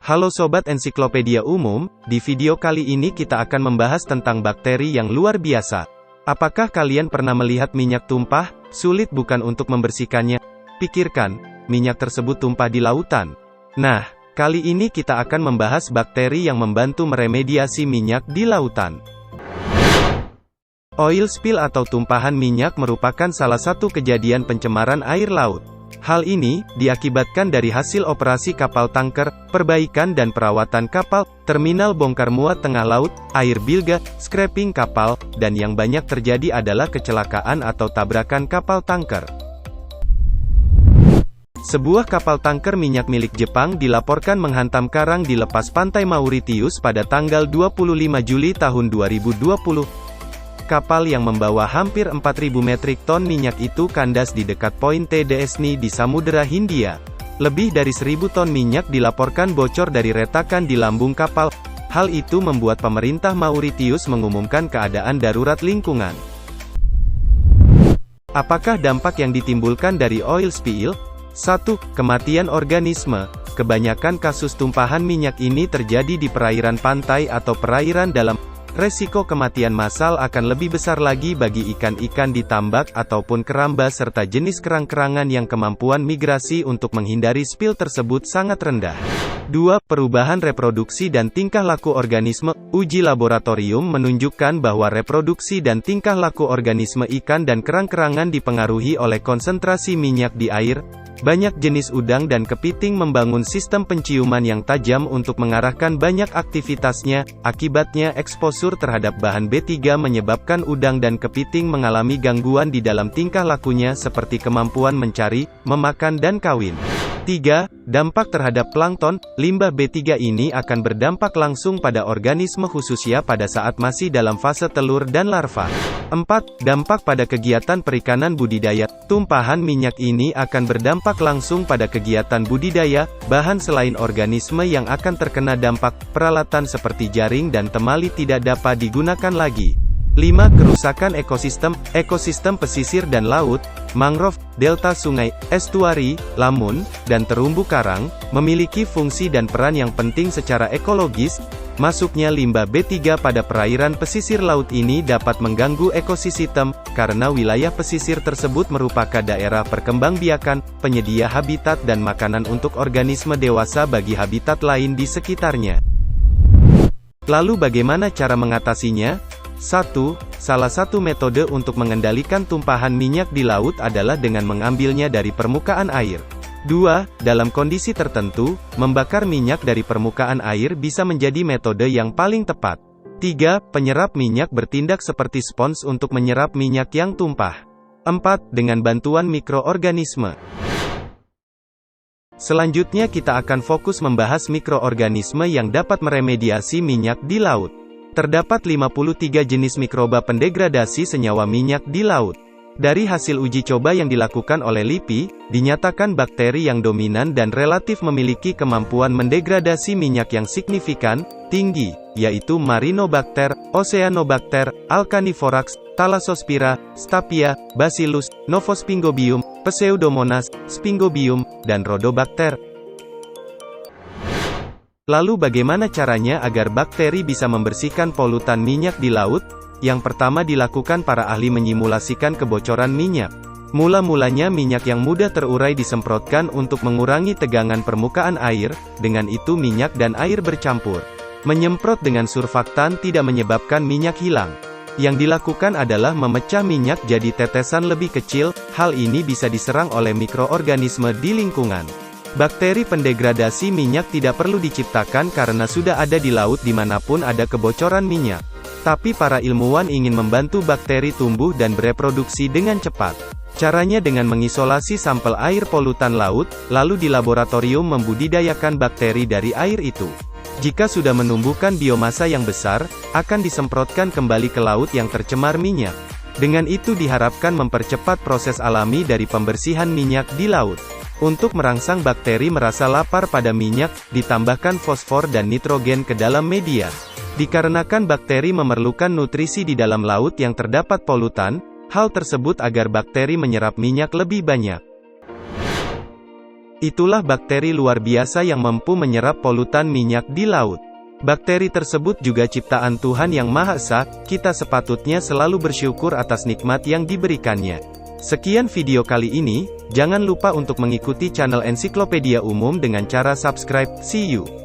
Halo Sobat Ensiklopedia Umum, di video kali ini kita akan membahas tentang bakteri yang luar biasa. Apakah kalian pernah melihat minyak tumpah? Sulit bukan untuk membersihkannya? Pikirkan, minyak tersebut tumpah di lautan. Nah, kali ini kita akan membahas bakteri yang membantu meremediasi minyak di lautan. Oil spill atau tumpahan minyak merupakan salah satu kejadian pencemaran air laut. Hal ini diakibatkan dari hasil operasi kapal tanker, perbaikan dan perawatan kapal, terminal bongkar muat tengah laut, air bilga, scrapping kapal, dan yang banyak terjadi adalah kecelakaan atau tabrakan kapal tanker. Sebuah kapal tanker minyak milik Jepang dilaporkan menghantam karang di lepas pantai Mauritius pada tanggal 25 Juli tahun 2020. Kapal yang membawa hampir 4.000 metrik ton minyak itu kandas di dekat Point Desni di Samudera Hindia. Lebih dari 1.000 ton minyak dilaporkan bocor dari retakan di lambung kapal. Hal itu membuat pemerintah Mauritius mengumumkan keadaan darurat lingkungan. Apakah dampak yang ditimbulkan dari oil spill? 1. Kematian organisme. Kebanyakan kasus tumpahan minyak ini terjadi di perairan pantai atau perairan dalam. Resiko kematian massal akan lebih besar lagi bagi ikan-ikan di tambak ataupun keramba serta jenis kerang-kerangan yang kemampuan migrasi untuk menghindari spill tersebut sangat rendah. 2. Perubahan reproduksi dan tingkah laku organisme. Uji laboratorium menunjukkan bahwa reproduksi dan tingkah laku organisme ikan dan kerang-kerangan dipengaruhi oleh konsentrasi minyak di air. Banyak jenis udang dan kepiting membangun sistem penciuman yang tajam untuk mengarahkan banyak aktivitasnya. Akibatnya eksposur terhadap bahan B3 menyebabkan udang dan kepiting mengalami gangguan di dalam tingkah lakunya seperti kemampuan mencari, memakan dan kawin. 3. Dampak terhadap plankton. Limbah B3 ini akan berdampak langsung pada organisme khususnya pada saat masih dalam fase telur dan larva. 4. Dampak pada kegiatan perikanan budidaya. Tumpahan minyak ini akan berdampak langsung pada kegiatan budidaya, bahan selain organisme yang akan terkena dampak, peralatan seperti jaring dan temali tidak dapat digunakan lagi. 5. Kerusakan ekosistem. Ekosistem pesisir dan laut, mangrove, delta sungai, estuari, lamun, dan terumbu karang, memiliki fungsi dan peran yang penting secara ekologis. Masuknya limbah B3 pada perairan pesisir laut ini dapat mengganggu ekosistem, karena wilayah pesisir tersebut merupakan daerah perkembangbiakan, penyedia habitat dan makanan untuk organisme dewasa bagi habitat lain di sekitarnya. Lalu bagaimana cara mengatasinya? 1. Salah satu metode untuk mengendalikan tumpahan minyak di laut adalah dengan mengambilnya dari permukaan air. 2. Dalam kondisi tertentu, membakar minyak dari permukaan air bisa menjadi metode yang paling tepat. 3. Penyerap minyak bertindak seperti spons untuk menyerap minyak yang tumpah. 4. Dengan bantuan mikroorganisme. Selanjutnya kita akan fokus membahas mikroorganisme yang dapat meremediasi minyak di laut. Terdapat 53 jenis mikroba pendegradasi senyawa minyak di laut. Dari hasil uji coba yang dilakukan oleh LIPI, dinyatakan bakteri yang dominan dan relatif memiliki kemampuan mendegradasi minyak yang signifikan, tinggi, yaitu Marinobacter, Oceanobacter, Alcaniforax, Thalassospira, Staphyia, Bacillus, Novospingobium, Pseudomonas, Spingobium, dan Rhodobacter. Lalu bagaimana caranya agar bakteri bisa membersihkan polutan minyak di laut? Yang pertama dilakukan para ahli menyimulasikan kebocoran minyak. Mula-mulanya minyak yang mudah terurai disemprotkan untuk mengurangi tegangan permukaan air, dengan itu minyak dan air bercampur. Menyemprot dengan surfaktan tidak menyebabkan minyak hilang. Yang dilakukan adalah memecah minyak jadi tetesan lebih kecil, hal ini bisa diserang oleh mikroorganisme di lingkungan. Bakteri pendegradasi minyak tidak perlu diciptakan karena sudah ada di laut dimanapun ada kebocoran minyak. Tapi para ilmuwan ingin membantu bakteri tumbuh dan bereproduksi dengan cepat. Caranya dengan mengisolasi sampel air polutan laut, lalu di laboratorium membudidayakan bakteri dari air itu. Jika sudah menumbuhkan biomasa yang besar, akan disemprotkan kembali ke laut yang tercemar minyak. Dengan itu diharapkan mempercepat proses alami dari pembersihan minyak di laut. Untuk merangsang bakteri merasa lapar pada minyak, ditambahkan fosfor dan nitrogen ke dalam media. Dikarenakan bakteri memerlukan nutrisi di dalam laut yang terdapat polutan, hal tersebut agar bakteri menyerap minyak lebih banyak. Itulah bakteri luar biasa yang mampu menyerap polutan minyak di laut. Bakteri tersebut juga ciptaan Tuhan Yang Maha Esa, kita sepatutnya selalu bersyukur atas nikmat yang diberikannya. Sekian video kali ini, jangan lupa untuk mengikuti channel Ensiklopedia Umum dengan cara subscribe. See you.